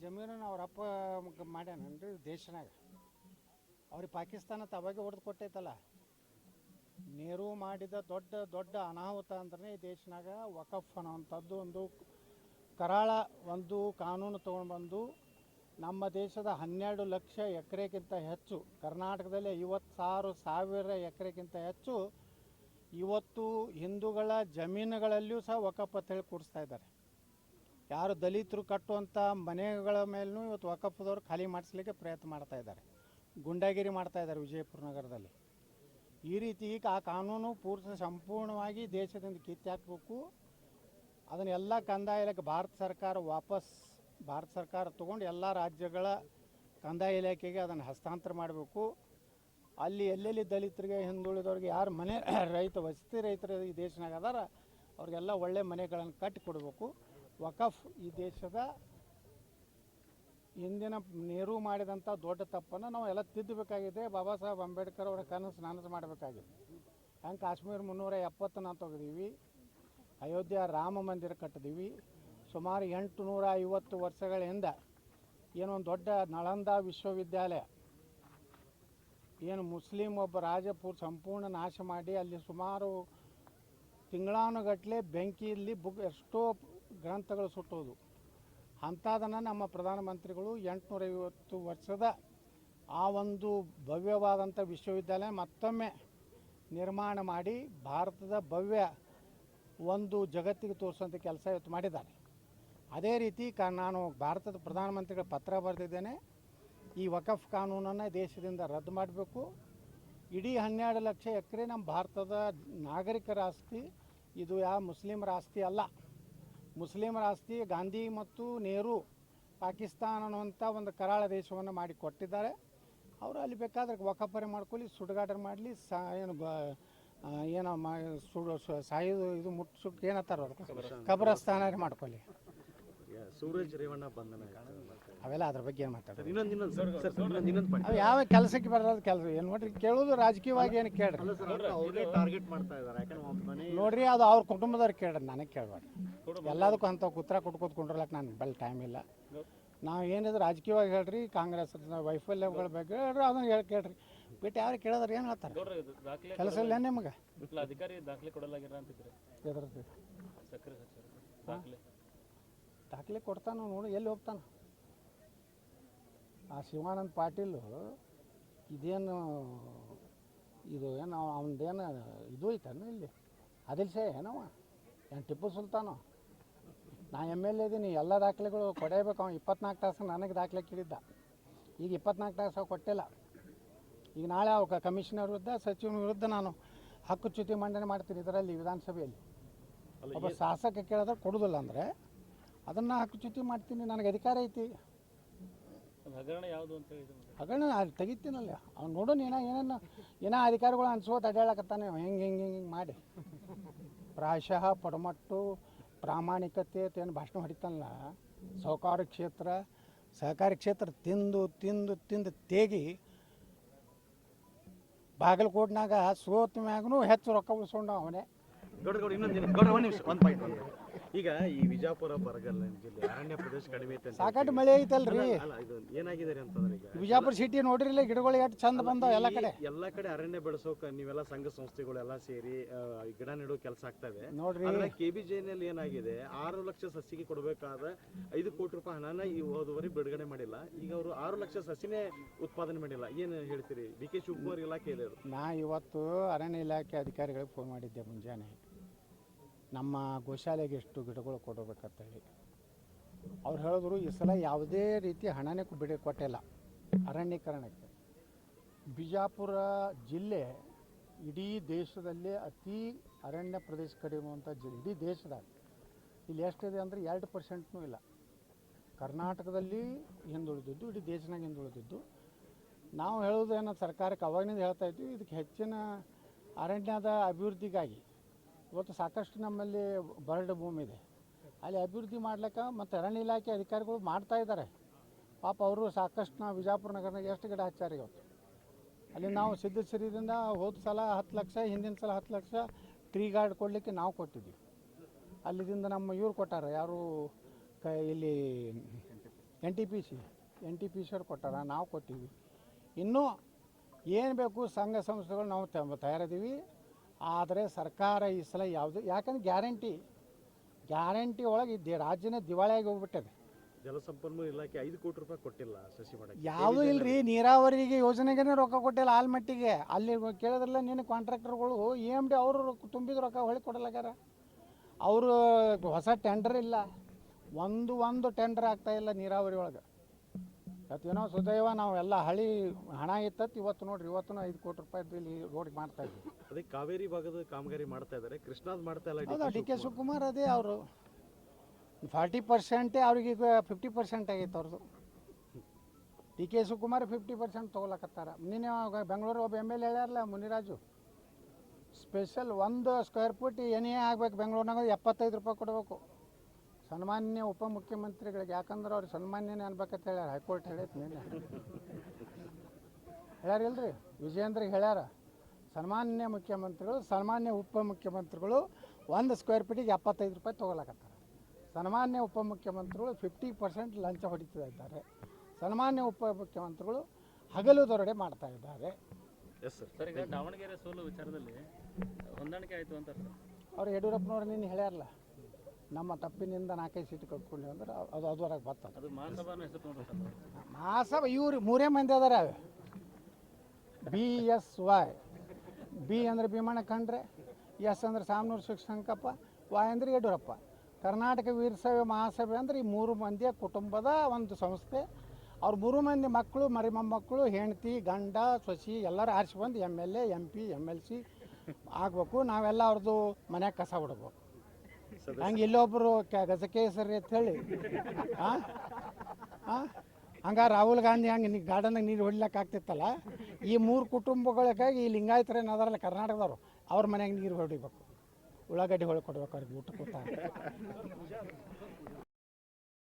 ಜಮೀನನ್ನು ಅವ್ರ ಅಪ್ಪ ಮಾಡ್ಯಾನನ್ರಿ ದೇಶನಾಗ. ಅವ್ರಿಗೆ ಪಾಕಿಸ್ತಾನ ತವಾಗ ಹೊಡೆದು ಕೊಟ್ಟೈತಲ್ಲ. ನೆಹರು ಮಾಡಿದ ದೊಡ್ಡ ದೊಡ್ಡ ಅನಾಹುತ ಅಂದ್ರೆ ಈ ದೇಶನಾಗ ವಕಫ್ ಅನ್ನೋವಂಥದ್ದು ಒಂದು ಕರಾಳ ಒಂದು ಕಾನೂನು ತೊಗೊಂಡು ನಮ್ಮ ದೇಶದ 12 ಲಕ್ಷ ಎಕರೆಗಿಂತ ಹೆಚ್ಚು, ಕರ್ನಾಟಕದಲ್ಲಿ 56,000 ಎಕರೆಗಿಂತ ಹೆಚ್ಚು ಇವತ್ತು ಹಿಂದೂಗಳ ಜಮೀನುಗಳಲ್ಲಿಯೂ ಸಹ ವಕಫ್ ಅಂತ ಹೇಳಿ ಕೂಡಿಸ್ತಾ ಇದ್ದಾರೆ. ಯಾರು ದಲಿತರು ಕಟ್ಟುವಂಥ ಮನೆಗಳ ಮೇಲೂ ಇವತ್ತು ವಕಫ್ದವ್ರು ಖಾಲಿ ಮಾಡಿಸ್ಲಿಕ್ಕೆ ಪ್ರಯತ್ನ ಮಾಡ್ತಾ ಇದ್ದಾರೆ, ಗುಂಡಾಗಿರಿ ಮಾಡ್ತಾ ಇದ್ದಾರೆ ವಿಜಯಪುರ ನಗರದಲ್ಲಿ. ಈ ರೀತಿ ಆ ಕಾನೂನು ಸಂಪೂರ್ಣವಾಗಿ ದೇಶದಿಂದ ಕಿತ್ತಾಕಬೇಕು. ಅದನ್ನೆಲ್ಲ ಕಂದಾಯ ಇಲಾಖೆ ಭಾರತ ಸರ್ಕಾರ ತಗೊಂಡು ಎಲ್ಲ ರಾಜ್ಯಗಳ ಕಂದಾಯ ಇಲಾಖೆಗೆ ಅದನ್ನು ಹಸ್ತಾಂತರ ಮಾಡಬೇಕು. ಅಲ್ಲಿ ಎಲ್ಲೆಲ್ಲಿ ದಲಿತರಿಗೆ ಹಿಂದುಳಿದವ್ರಿಗೆ ಯಾರು ಮನೆ ವಸತಿ ರೈತರು ಈ ದೇಶನಾಗ ಅದಾರ ಅವ್ರಿಗೆಲ್ಲ ಒಳ್ಳೆ ಮನೆಗಳನ್ನು ಕಟ್ಟಿಕೊಡ್ಬೇಕು. ವಕಫ್ ಈ ದೇಶದ ಹಿಂದಿನ ನೆಹರು ಮಾಡಿದಂಥ ದೊಡ್ಡ ತಪ್ಪನ್ನು ನಾವು ಎಲ್ಲ ತಿದ್ದಬೇಕಾಗಿದೆ. ಬಾಬಾ ಸಾಹೇಬ್ ಅಂಬೇಡ್ಕರ್ ಅವರ ನನಸು ಮಾಡಬೇಕಾಗಿದೆ. ಹಂಗೆ ಕಾಶ್ಮೀರ 370 ನಾವು ತೆಗೆದೀವಿ, ಅಯೋಧ್ಯ ರಾಮ ಮಂದಿರ ಕಟ್ಟಿದೀವಿ. ಸುಮಾರು 850 ವರ್ಷಗಳ ಹಿಂದೆ ಏನೊಂದು ದೊಡ್ಡ ನಳಂದ ವಿಶ್ವವಿದ್ಯಾಲಯ ಏನು ಮುಸ್ಲಿಂ ಒಬ್ಬ ರಾಜಪೂರ್ ಸಂಪೂರ್ಣ ನಾಶ ಮಾಡಿ ಅಲ್ಲಿ ಸುಮಾರು ತಿಂಗಳಾನುಗಟ್ಟಲೆ ಬೆಂಕಿಯಲ್ಲಿ ಎಷ್ಟೋ ಗ್ರಂಥಗಳು ಸುಟ್ಟೋದು. ಅಂಥದನ್ನು ನಮ್ಮ ಪ್ರಧಾನಮಂತ್ರಿಗಳು 850 ವರ್ಷದ ಆ ಒಂದು ಭವ್ಯವಾದಂಥ ವಿಶ್ವವಿದ್ಯಾಲಯ ಮತ್ತೊಮ್ಮೆ ನಿರ್ಮಾಣ ಮಾಡಿ ಭಾರತದ ಭವ್ಯ ಒಂದು ಜಗತ್ತಿಗೆ ತೋರಿಸುವಂಥ ಕೆಲಸ ಇವತ್ತು ಮಾಡಿದ್ದಾರೆ. ಅದೇ ರೀತಿ ನಾನು ಭಾರತದ ಪ್ರಧಾನಮಂತ್ರಿಗಳ ಪತ್ರ ಬರೆದಿದ್ದೇನೆ. ಈ ವಕಫ್ ಕಾನೂನನ್ನು ದೇಶದಿಂದ ರದ್ದು ಮಾಡಬೇಕು. ಇಡೀ 12 ಲಕ್ಷ ಎಕರೆ ನಮ್ಮ ಭಾರತದ ನಾಗರಿಕರ ಆಸ್ತಿ, ಇದು ಯಾವ ಮುಸ್ಲಿಮರ ಆಸ್ತಿ ಅಲ್ಲ. ಮುಸ್ಲಿಮರ ಆಸ್ತಿ ಗಾಂಧಿ ಮತ್ತು ನೆಹರು ಪಾಕಿಸ್ತಾನ ಅನ್ನುವಂಥ ಒಂದು ಕರಾಳ ದೇಶವನ್ನು ಮಾಡಿ ಕೊಟ್ಟಿದ್ದಾರೆ. ಅವರು ಅಲ್ಲಿ ಬೇಕಾದ್ರೆ ವಕಫರೆ ಮಾಡ್ಕೊಳ್ಳಿ, ಸುಡುಗಾಟರ್ ಮಾಡಲಿ, ಸಾಯೋದು ಇದು ಮುಟ್ಸಕ್ಕೆ ಏನತ್ತಾರ ಅವರು ಕಬ್ರಸ್ಥಾನ ಮಾಡ್ಕೊಳ್ಳಿ. ಸೂರಜ್ ರೇವಣ್ಣ ಬಂಧನ ಅವೆಲ್ಲ ಅದ್ರ ಬಗ್ಗೆ ಏನು ಮಾತಾಡೋದು. ಇನ್ನೊಂದು ಯಾವ ಕೆಲಸಕ್ಕೆ ಬರೋದು ಕೆಲಸ ಏನು ನೋಡ್ರಿ, ಕೇಳೋದು ರಾಜಕೀಯವಾಗಿ ಏನು ಕೇಳ್ರಿ. ಟಾರ್ಗೆಟ್ ಮಾಡ್ತಾ ಇದ್ದಾರೆ. ಯಾಕಂದ್ರೆ ನೋಡ್ರಿ ಅದು ಅವ್ರ ಕುಟುಂಬದವ್ರು ಕೇಳ್ರಿ, ನನಗೆ ಕೇಳಬೇಡಿ. ಎಲ್ಲದಕ್ಕೂ ಅಂಥ ಉತ್ತರ ಕೊಟ್ಕೊತ್ಕೊಂಡ್ರಲ್ಲಕ್ಕೆ ನಾನು ಬಲ್ ಟೈಮ್ ಇಲ್ಲ. ನಾವು ಏನಿದ್ರು ರಾಜಕೀಯವಾಗಿ ಹೇಳ್ರಿ, ಕಾಂಗ್ರೆಸ್ ವೈಫಲ್ಯಗಳ ಬಗ್ಗೆ ಹೇಳ್ರಿ, ಅದನ್ನು ಕೇಳ್ರಿ. ಬಿಟ್ಟು ಯಾರು ಕೇಳಿದ್ರೆ ಏನು ಹೇಳ್ತಾರೆ? ಕೆಲಸ ಇಲ್ಲ ನಿಮಗೆ ಅಧಿಕಾರಿ ದಾಖಲೆ ಕೊಡಲಾಗಿರ ಅಂತಿದ್ರೆ ಎದ್ರದ್ದು ಸಕ್ಕರೆ ದಾಖಲೆ ದಾಖಲೆ ಕೊಡ್ತಾನೆ ನೋಡಿ, ಎಲ್ಲಿ ಹೋಗ್ತಾನೆ ಆ ಶಿವಾನಂದ ಪಾಟೀಲು? ಇದೇನು ಇದು ಏನು ಅವನದೇನು ಇದು ಐತಾನು ಇಲ್ಲಿ ಆದಿಲ್ ಶೇ ಏನವ ಏನು ಟಿಪ್ಪು ಸುಲ್ತಾನು? ನಾ MLA ಇದ್ದೀನಿ, ಎಲ್ಲ ದಾಖಲೆಗಳು ಕೊಡೇಬೇಕು. ಅವ್ನು 24 ತಾಸು ನನಗೆ ದಾಖಲೆ ಕೇಳಿದ್ದ, ಈಗ 24 ತಾಸು ಕೊಟ್ಟಿಲ್ಲ. ಈಗ ನಾಳೆ ಅವ ಕಮಿಷನರ್ ವಿರುದ್ಧ ಸಚಿವನ ವಿರುದ್ಧ ನಾನು ಹಕ್ಕುಚ್ಯುತಿ ಮಂಡನೆ ಮಾಡ್ತೀನಿ ಇದರಲ್ಲಿ ವಿಧಾನಸಭೆಯಲ್ಲಿ. ಒಬ್ಬ ಶಾಸಕ ಕೇಳಿದ್ರೆ ಕೊಡೋದಿಲ್ಲ ಅಂದರೆ ಅದನ್ನು ಹಕ್ಕುಚ್ಯುತಿ ಮಾಡ್ತೀನಿ, ನನಗೆ ಅಧಿಕಾರ ಐತಿ. ಹಗರಣ ಯಾವುದು ಅಂತ ಹಗರಣ ತೆಗಿತೀನಲ್ಲ ಅವ್ನು ನೋಡೋಣ. ಏನೋ ಅಧಿಕಾರಿಗಳು ಅನ್ಸೋದು ಅಡ್ಡಾಡಕತ್ತಾನೆ ಹಿಂಗೆ ಮಾಡಿ. ಪ್ರಾಯಶಃ ಪಡಮಟ್ಟು ಪ್ರಾಮಾಣಿಕತೆ ಏನು ಭಾಷಣ ಹೊಡಿತಾನಲ್ಲ, ಸಹಕಾರಿ ಕ್ಷೇತ್ರ ತಿಂದು ತೇಗಿ ಬಾಗಲಕೋಟ್ನಾಗ ಸೋತ ಮ್ಯಾಗೂ ಹೆಚ್ಚು ರೊಕ್ಕ ಉಳಿಸ್ಕೊಂಡು ಅವನೇ. ಈಗ ಈ ವಿಜಯಪುರ ಬರಗಲ್ಲ ಜಿಲ್ಲೆ ಅರಣ್ಯ ಪ್ರದೇಶ ಕಡಿಮೆ ಐತೆ, ಸಾಕಷ್ಟು ಮಳೆ ಐತಲ್ರಿ. ಇದು ಏನಾಗಿದೆ ಅಂತಂದ್ರೆ ಈಗ ವಿಜಯಪುರ ಸಿಟಿ ನೋಡ್ರಿಲ್ಲ, ಗಿಡಗಳು ಎಷ್ಟು ಚಂದ ಬಂದಾವ ಎಲ್ಲ ಕಡೆ ಅರಣ್ಯ ಬೆಳೆಸೋಕ ನೀವೆಲ್ಲ ಸಂಘ ಸಂಸ್ಥೆಗಳೆಲ್ಲ ಸೇರಿ ಗಿಡ ನೆಡೋ ಕೆಲಸ ಆಗ್ತವೆ ನೋಡ್ರಿ. KBJನಲ್ಲಿ ಏನಾಗಿದೆ 6 ಲಕ್ಷ ಸಸಿಗೆ ಕೊಡಬೇಕಾದ 5 ಕೋಟಿ ರೂಪಾಯಿ ಹಣನ ಈ ಹೋದವರೆ ಬಿಡುಗಡೆ ಮಾಡಿಲ್ಲ. ಈಗ ಅವರು 6 ಲಕ್ಷ ಸಸಿನೇ ಉತ್ಪಾದನೆ ಮಾಡಿಲ್ಲ. ಏನು ಹೇಳ್ತೀರಿ? DK ಶಿವಕುಮಾರ್ ಇಲಾಖೆ ಇದೆ. ನಾ ಇವತ್ತು ಅರಣ್ಯ ಇಲಾಖೆ ಅಧಿಕಾರಿಗಳಿಗೆ ಫೋನ್ ಮಾಡಿದ್ದೆ ಮುಂಜಾನೆ, ನಮ್ಮ ಗೋಶಾಲೆಗೆ ಎಷ್ಟು ಗಿಡಗಳು ಕೊಡಬೇಕಂತೇಳಿ. ಅವ್ರು ಹೇಳಿದ್ರು ಈ ಸಲ ಯಾವುದೇ ರೀತಿ ಹಣನೇ ಕೊಟ್ಟಿಲ್ಲ ಅರಣ್ಯೀಕರಣಕ್ಕೆ. ಬಿಜಾಪುರ ಜಿಲ್ಲೆ ಇಡೀ ದೇಶದಲ್ಲೇ ಅತಿ ಅರಣ್ಯ ಪ್ರದೇಶ ಕಡಿಮೆ ಇರುವಂಥ ಜಿಲ್ಲೆ ಇಡೀ ದೇಶದಾಗ. ಇಲ್ಲಿ ಎಷ್ಟಿದೆ ಅಂದರೆ 2% ಇಲ್ಲ. ಕರ್ನಾಟಕದಲ್ಲಿ ಹಿಂದುಳಿದಿದ್ದು, ಇಡೀ ದೇಶನಾಗ ಹಿಂದುಳಿದಿದ್ದು. ನಾವು ಹೇಳೋದು ಏನೋ ಸರ್ಕಾರಕ್ಕೆ ಅವಾಗಿನಿಂದ ಹೇಳ್ತಾ ಇದ್ವಿ, ಇದಕ್ಕೆ ಹೆಚ್ಚಿನ ಅರಣ್ಯದ ಅಭಿವೃದ್ಧಿಗಾಗಿ ಇವತ್ತು ಸಾಕಷ್ಟು ನಮ್ಮಲ್ಲಿ ಬರಡು ಭೂಮಿ ಇದೆ, ಅಲ್ಲಿ ಅಭಿವೃದ್ಧಿ ಮಾಡ್ಲಿಕ್ಕೆ ಮತ್ತು ಅರಣ್ಯ ಇಲಾಖೆ ಅಧಿಕಾರಿಗಳು ಮಾಡ್ತಾ ಇದ್ದಾರೆ. ಪಾಪ ಅವರು ಸಾಕಷ್ಟು ನಾವು ವಿಜಯಪುರ ನಗರನಾಗ ಎಷ್ಟು ಗಿಡ ಹಚ್ಚಾರೆ ಇವತ್ತು. ಅಲ್ಲಿ ನಾವು ಸಿದ್ಧಶ್ರೀದಿಂದ ಹೋದ ಸಲ 10 ಲಕ್ಷ, ಹಿಂದಿನ ಸಲ 10 ಲಕ್ಷ ಟ್ರೀ ಗಾರ್ಡ್ ಕೊಡಲಿಕ್ಕೆ ನಾವು ಕೊಟ್ಟಿದ್ವಿ. ಅಲ್ಲಿದಿಂದ ನಮ್ಮ ಇವ್ರು ಕೊಟ್ಟಾರೆ, ಯಾರು ಇಲ್ಲಿ ಎನ್ ಟಿ ಪಿ ಸಿ ಅವ್ರು ಕೊಟ್ಟಾರ, ನಾವು ಕೊಟ್ಟಿವಿ. ಇನ್ನೂ ಏನು ಬೇಕು ಸಂಘ ಸಂಸ್ಥೆಗಳು ನಾವು ತಯಾರಿದ್ದೀವಿ. ಆದರೆ ಸರ್ಕಾರ ಈ ಸಲ ಯಾವುದು, ಯಾಕಂದ್ರೆ ಗ್ಯಾರಂಟಿ ಒಳಗೆ ರಾಜ್ಯನೇ ದಿವಾಳಿಯಾಗಿ ಹೋಗ್ಬಿಟ್ಟದೆ. ಜಲಸಂಪನ್ಮೂಲ ಇಲಾಖೆ 5 ಕೋಟಿ ರೂಪಾಯಿ ಕೊಟ್ಟಿಲ್ಲ ಸಸಿ ಮಾಡಕ್ಕೆ. ಯಾವುದೂ ಇಲ್ಲರಿ, ನೀರಾವರಿಗೆ ಯೋಜನೆಗೆ ರೊಕ್ಕ ಕೊಟ್ಟಿಲ್ಲ ಆಲ್ಮಟ್ಟಿಗೆ. ಅಲ್ಲಿ ಕೇಳಿದ್ರಲ್ಲ ನೀನು ಕಾಂಟ್ರಾಕ್ಟರ್ಗಳು EMD ಅವರು ತುಂಬಿದ ರೊಕ್ಕ ಹೊಳಿ ಕೊಡಲಾಗ್ಯಾರ. ಅವರು ಹೊಸ ಟೆಂಡರ್ ಇಲ್ಲ, ಒಂದು ಟೆಂಡರ್ ಆಗ್ತಾಯಿಲ್ಲ ನೀರಾವರಿ ಒಳಗೆ. ಏನೋ ಸುದೈವ ನಾವು ಎಲ್ಲ ಹಳಿ ಹಣ ಇತ್ತತ್ತು ಇವತ್ತು ನೋಡ್ರಿ, ಇವತ್ತು 5 ಕೋಟಿ ರೂಪಾಯಿ ಇಲ್ಲಿ ರೋಡ್ ಮಾಡ್ತಾ ಇದ್ವಿ. ಅದೇ ಕಾವೇರಿ ಭಾಗದ ಕಾಮಗಾರಿ ಮಾಡ್ತಾ ಇದ್ದಾರೆ, ಕೃಷ್ಣಾದ್ ಮಾಡ್ತಾ ಇಲ್ಲ. ಹೌದಾ, ಡಿ ಕೆ ಶಿವಕುಮಾರ್ ಅದೇ ಅವರು 40% ಅವ್ರಿಗೆ ಈಗ 50% ಆಗೈತೆ ಅವ್ರದ್ದು. ಡಿ ಕೆ ಶಿವಕುಮಾರ್ 50% ತೊಗೊಳಕತ್ತಾರ. ನಿನ್ನೆ ಬೆಂಗಳೂರು ಒಬ್ಬ MLA ಹೇಳ್ಯಾರಲ್ಲ, ಮುನಿರಾಜು, ಸ್ಪೆಷಲ್ 1 ಸ್ಕ್ವೇರ್ ಫೀಟ್ ಏನೇ ಆಗ್ಬೇಕು ಬೆಂಗಳೂರಿನಾಗ 75 ರೂಪಾಯಿ ಕೊಡಬೇಕು ಸನ್ಮಾನ್ಯ ಉಪಮುಖ್ಯಮಂತ್ರಿಗಳಿಗೆ. ಯಾಕಂದ್ರೆ ಅವ್ರು ಸನ್ಮಾನ್ಯನೇ ಅನ್ಬೇಕಂತ ಹೇಳ್ಯಾರ, ಹೈಕೋರ್ಟ್ ಹೇಳೈತೆ ನಿನ್ನೆ. ಹೇಳ್ಯಾರಿಲ್ರಿ, ವಿಜಯೇಂದ್ರಿಗೆ ಹೇಳ್ಯಾರ, ಸನ್ಮಾನ್ಯ ಮುಖ್ಯಮಂತ್ರಿಗಳು ಸನ್ಮಾನ್ಯ ಉಪಮುಖ್ಯಮಂತ್ರಿಗಳು 1 ಸ್ಕ್ವೇರ್ ಫೀಟಿಗೆ 75 ರೂಪಾಯಿ ತೊಗೊಳಕತ್ತಾರೆ. ಸನ್ಮಾನ್ಯ ಉಪಮುಖ್ಯಮಂತ್ರಿಗಳು 50% ಲಂಚ ಹೊಡಿತಾ ಇದ್ದಾರೆ. ಸನ್ಮಾನ್ಯ ಉಪಮುಖ್ಯಮಂತ್ರಿಗಳು ಹಗಲು ದೊರಡೆ ಮಾಡ್ತಾ ಇದ್ದಾರೆ. Yes sir. ಸರ್, ಈಗ ದಾವಣಗೆರೆ ಸೋಲು ವಿಚಾರದಲ್ಲಿ ಹೊಂದಾಣಿಕೆ ಆಯಿತು ಅಂತಾರೆ ಸರ್. ಅವ್ರು ಯಡಿಯೂರಪ್ಪನವ್ರು ನಿನ್ನೆ ಹೇಳ್ಯಾರಲ್ಲ, ನಮ್ಮ ತಪ್ಪಿನಿಂದ 4-5 ಸೀಟ್ ಕಟ್ಕೊಂಡ್ವಿ ಅಂದ್ರೆ ಅದುವರೆಗೆ ಬರ್ತದೆ. ಅದು ಮಹಾಸಭಾನ ಹೆಸರು ತೊಗೊಂಡ್ರು ಸರ್. ಮಹಾಸಭಾ ಇವ್ರು 3 ಮಂದಿ ಅದಾರ. BSY, ಬಿ ಅಂದ್ರೆ ಭೀಮಣ್ಣ ಖಂಡ್ರೆ, ಎಸ್ ಅಂದ್ರೆ ಸಾಮನೂರು ಶಿವಶಂಕರಪ್ಪ, Y ಅಂದ್ರೆ ಯಡಿಯೂರಪ್ಪ. ಕರ್ನಾಟಕ ವೀರಶೈವ ಮಹಾಸಭೆ ಅಂದರೆ ಈ 3 ಮಂದಿಯ ಕುಟುಂಬದ ಒಂದು ಸಂಸ್ಥೆ. ಅವ್ರು 3 ಮಂದಿ ಮಕ್ಕಳು, ಮರಿ ಮೊಮ್ಮಕ್ಕಳು, ಹೆಂಡತಿ, ಗಂಡ, ಸೊಸಿ ಎಲ್ಲರೂ ಆರಿಸಿ ಬಂದು MLA, MP, MLC ಆಗಬೇಕು. ನಾವೆಲ್ಲ ಅವ್ರದ್ದು ಮನ್ಯಾಗ ಕಸ ಬಿಡ್ಬೇಕು. ಹಂಗೆ ಇಲ್ಲೊಬ್ಬರು ಗಜಕೇಸರಿ ಅಂತ ಹೇಳಿ ಹಂಗೆ ರಾಹುಲ್ ಗಾಂಧಿ ಹಂಗೆ ಗಾರ್ಡನ್ನಾಗ ನೀರು ಹೊಡಿಲಿಕ್ಕೆ ಆಗ್ತಿತ್ತಲ್ಲ, ಈ 3 ಕುಟುಂಬಗಳಿಗಾಗಿ ಈ ಲಿಂಗಾಯತರೇನು ಅದಾರಲ್ಲ ಕರ್ನಾಟಕದವರು, ಅವ್ರ ಮನೆಯಾಗ ನೀರು ಹೊಡಿಬೇಕು, ಉಳ್ಳಾಗಡ್ಡಿ ಹೊಳ್ಕೊಡ್ಬೇಕು ಅವ್ರಿಗೆ ಊಟ ಕೂತ.